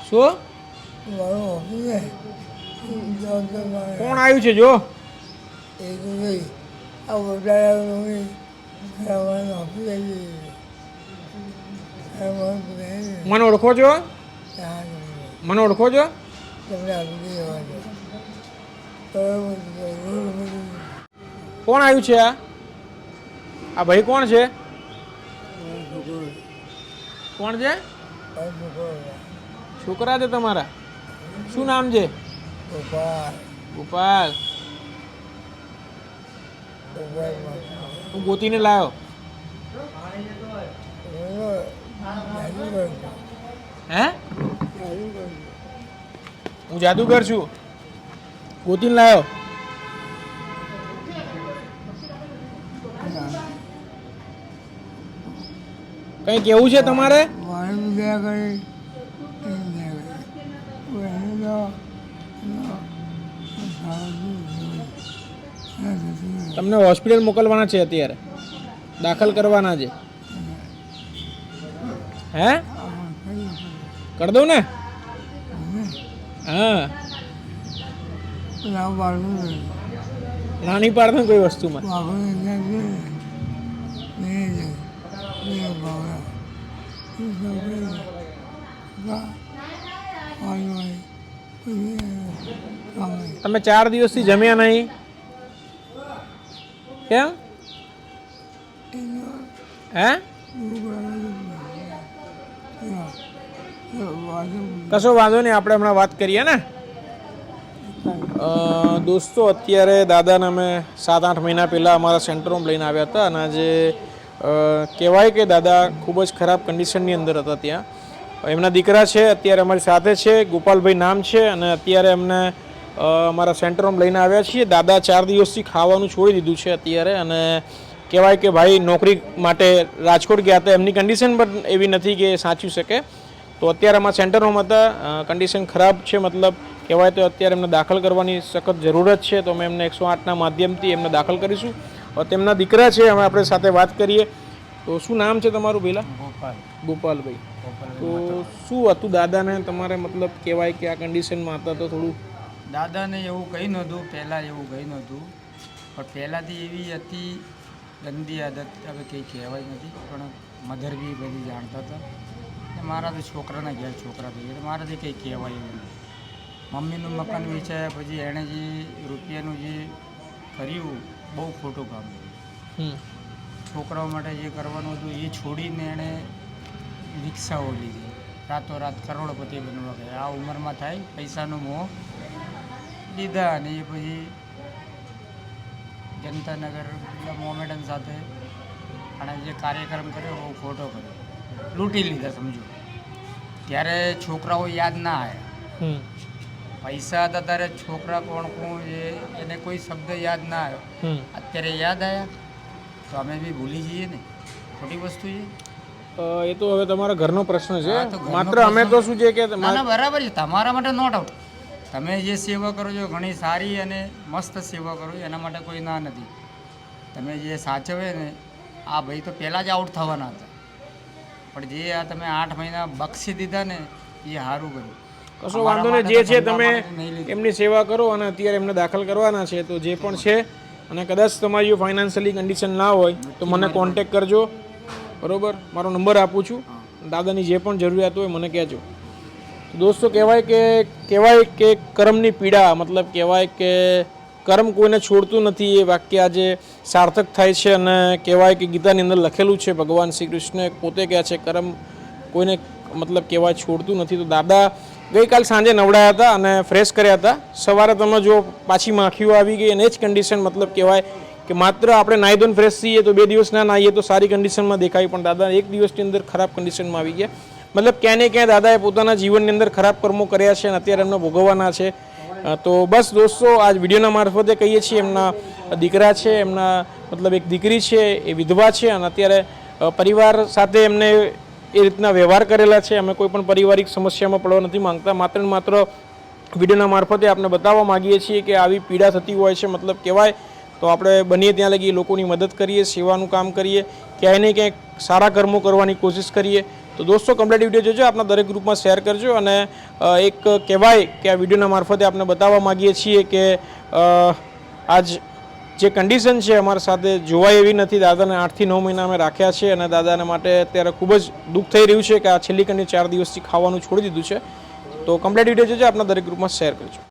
શું કોણ આવ્યું છે જો? મને ઓળખો છો? મને ઓળખો છો? કોણ આવ્યું છે આ ભાઈ કોણ છે? કોણ છે? છોકરા છે તમારા? શું નામ છે? ગોપાલ. હું ગોતીને લાવ્યો. હે? હું જાદુગર છું. ગોતીને લાવ્યો. કઈ કેવું છે તમારે? તમને હોસ્પિટલ મોકલવાના છે અત્યારે, દાખલ કરવાના છે. હે કરી દઉં ને? હા નાની પાડતું કોઈ વસ્તુમાં. તમે 4 દિવસથી જમ્યા નહીં કેમ? હે કશો વાંધો નહીં, આપણે હમણાં વાત કરીએ ને. દોસ્તો અત્યારે દાદાને અમે 7-8 મહિના પહેલાં અમારા સેન્ટરમાં લઈને આવ્યા હતા અને આજે કહેવાય કે દાદા ખૂબ જ ખરાબ કન્ડિશનની અંદર હતા. ત્યાં એમના દીકરા છે અત્યારે અમારી સાથે છે, ગોપાલભાઈ નામ છે, અને અત્યારે એમને અમારા સેન્ટરમાં લઈને આવ્યા છીએ. દાદા 4 દિવસથી ખાવાનું છોડી દીધું છે અત્યારે, અને કહેવાય કે ભાઈ નોકરી માટે રાજકોટ ગયા હતા. એમની કન્ડિશન પણ એવી નથી કે સાચવી શકે. તો અત્યારે અમારા સેન્ટરમાં હતા, કન્ડિશન ખરાબ છે, મતલબ કહેવાય તો અત્યારે એમને દાખલ કરવાની સખત જરૂરત છે. તો અમે એમને 108ના માધ્યમથી એમને દાખલ કરીશું. તેમના દીકરા છે, અમે આપણે સાથે વાત કરીએ. તો શું નામ છે તમારું પહેલાં? ગોપાલભાઈ. તો શું હતું દાદાને તમારે, મતલબ કહેવાય કે આ કન્ડિશનમાં હતા તો થોડું? દાદાને એવું કંઈ નહોતું, પહેલાં એવું કંઈ નહોતું, પણ પહેલાંથી એવી હતી ગંદી આદત, હવે કંઈ કહેવાય નથી. પણ મધર બી બધી જાણતા હતા. મારા તો છોકરાના ઘેર છોકરા થઈ ગયા, મારાથી કંઈ કહેવાય એવું નહીં. મમ્મીનું મકાન વેચાયા પછી એણે જે રૂપિયાનું જે કર્યું બહુ ખોટું કામ કર્યું. છોકરાઓ માટે જે કરવાનું હતું એ છોડીને એણે રિક્ષાઓ લીધી, રાતોરાત કરોડપતિ બનવા ગયા. આ ઉંમરમાં થાય પૈસાનો મોહ લીધા, અને એ પછી જનતાનગર મોમેડન સાથે અને જે કાર્યક્રમ કર્યો બહુ ખોટો કર્યો, લૂંટી લીધા સમજો. ત્યારે છોકરાઓ યાદ ના આવ્યા. પૈસા હતા ત્યારે છોકરા કોણ કોણ એને કોઈ શબ્દ યાદ ના આવ્યો. અત્યારે યાદ આવ્યા તો અમે બી ભૂલી જઈએ ને, ખોટી વસ્તુ છે. એ તો હવે તમારા ઘરનો પ્રશ્ન છે. માત્ર અમે તો શું છે કે બરાબર છે, તમારા માટે નો ડાઉટ. તમે જે સેવા કરો છો ઘણી સારી અને મસ્ત સેવા કરો છો, એના માટે કોઈ ના નથી. તમે જે સાચવે ને, આ ભાઈ તો પહેલાં જ આઉટ થવાના હતા, પણ જે આ તમે 8 મહિના બક્ષી દીધા ને એ સારું કર્યું. કશો વાંધો નહીં, જે છે તમે એમની સેવા કરો, અને અત્યારે એમને દાખલ કરવાના છે. તો જે પણ છે, અને કદાચ તમારી ફાઇનાન્શિયલી કન્ડિશન ના હોય તો મને કોન્ટેક કરજો, બરાબર? મારો નંબર આપું છું. દાદાની જે પણ જરૂરિયાત હોય મને કહેજો. દોસ્તો કહેવાય કે કર્મની પીડા, મતલબ કહેવાય કે કર્મ કોઈને છોડતું નથી, એ વાક્ય આજે સાર્થક થાય છે. અને કહેવાય કે ગીતાની અંદર લખેલું છે, ભગવાન શ્રી કૃષ્ણ પોતે કહે છે કર્મ કોઈને મતલબ કહેવાય છોડતું નથી. તો દાદા ગઈકાલ સાંજે નવડાયા હતા અને ફ્રેશ કર્યા હતા. સવારે તમે જો પાછી માખીઓ આવી ગઈ, અને એ જ કન્ડિશન, મતલબ કહેવાય કે માત્ર આપણે નાહી ધોઈને ફ્રેશ થઈએ તો 2 દિવસ ના નાહીએ તો સારી કન્ડિશનમાં દેખાય, પણ દાદા 1 દિવસની અંદર ખરાબ કન્ડિશનમાં આવી ગયા. મતલબ ક્યાંય ને ક્યાંય દાદાએ પોતાના જીવનની અંદર ખરાબ કર્મો કર્યા છે અને અત્યારે એમને ભોગવવાના છે. તો બસ દોસ્તો, આજ વિડીયોના મારફતે કહીએ છીએ, એમના દીકરા છે, એમના મતલબ એક દીકરી છે, એ વિધવા છે, અને અત્યારે પરિવાર સાથે એમને એ રીતના વ્યવહાર કરેલા છે. અમે કોઈ પણ પારિવારિક સમસ્યામાં પડવા નથી માંગતા, માત્ર ને માત્ર વિડીયોના મારફતે આપણે બતાવવા માગીએ છીએ કે આવી પીડા થતી હોય છે. મતલબ કહેવાય તો આપણે બનીએ ત્યાં લગી લોકોની મદદ કરીએ, સેવાનું કામ કરીએ, ક્યાંય ને ક્યાંય સારા કર્મો કરવાની કોશિશ કરીએ. તો દોસ્તો કમ્પ્લીટ વિડીયો જોજો, આપના દરેક ગ્રુપમાં શેર કરજો. અને એક કહેવાય કે આ વિડીયોના મારફતે આપણે બતાવવા માગીએ છીએ કે આજ જે કન્ડિશન છે અમારા સાથે જોવાય એવી નથી. દાદાને 8 થી 9 મહિના અમે રાખ્યા છે અને દાદાને માટે અત્યારે ખૂબ જ દુઃખ થઈ રહ્યું છે કે આ છેલ્લી કંડી 4 દિવસથી ખાવાનું છોડી દીધું છે. તો કમ્પ્લીટ વિડીયો જોજો, આપના દરેક ગ્રુપમાં શેર કરજો.